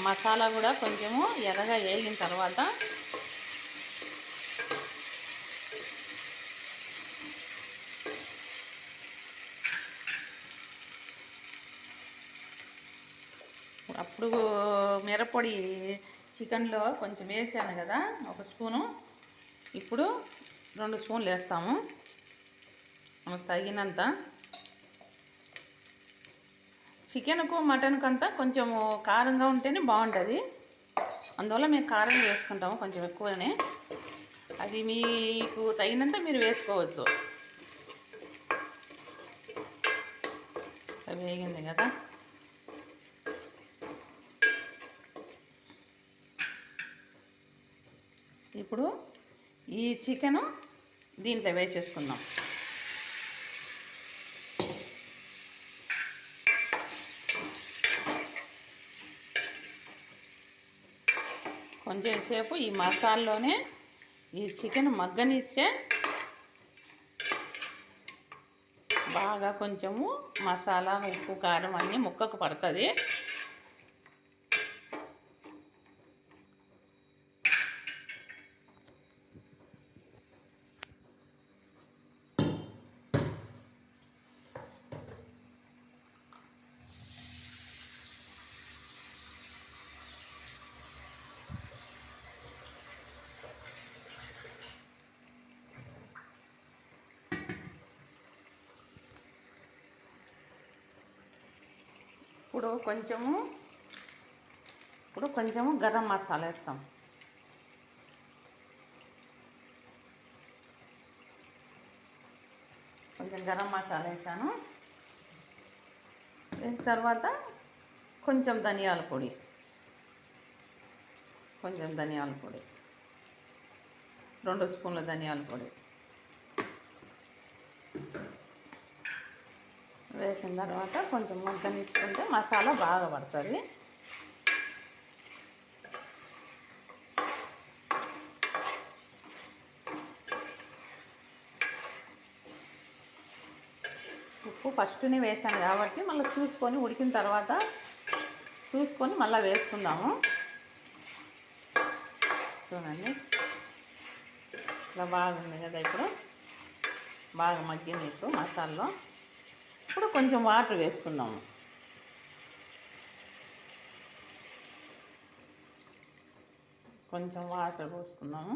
మసాలా కూడా కొంచెము ఎర్రగా వేగిన తర్వాత అప్పుడు మిరప్పొడి చికెన్లో కొంచెం వేసాను కదా 1 స్పూను, ఇప్పుడు 2 స్పూన్లు వేస్తాము మనకు తగినంత. చికెన్కు మటన్కు అంతా కొంచెము కారంగా ఉంటేనే బాగుంటుంది, అందువల్ల మేము కారం వేసుకుంటాము కొంచెం ఎక్కువనే. అది మీకు తగినంత మీరు వేసుకోవచ్చు. వేగింది కదా, ఇప్పుడు ఈ చికెను దీంట్లో వేసేసుకుందాం. కొంచెం సేపు ఈ మసాలాలోనే ఈ చికెన్ మగ్గనిచ్చే బాగా కొంచెము మసాలా ఉప్పు కారం అన్నీ ముక్కకు పడుతుంది. ఇప్పుడు కొంచెము గరం మసాలా వేస్తాం. కొంచెం గరం మసాలా వేసాను. వేసిన తర్వాత కొంచెం ధనియాల పొడి, 2 స్పూన్ల ధనియాల పొడి వేసిన తర్వాత కొంచెం మగ్గనిచ్చుకుంటే మసాలా బాగా పడుతుంది. ఉప్పు ఫస్ట్నే వేసాను కాబట్టి మళ్ళీ చూసుకొని ఉడికిన తర్వాత చూసుకొని మళ్ళీ వేసుకుందాము. చూడండి ఇలా బాగుంది కదా, ఇప్పుడు బాగా మగ్గింది. ఇప్పుడు మసాలాలో ఇప్పుడు కొంచెం వాటర్ వేసుకుందాము. కొంచెం వాటర్ పోసుకుందాము.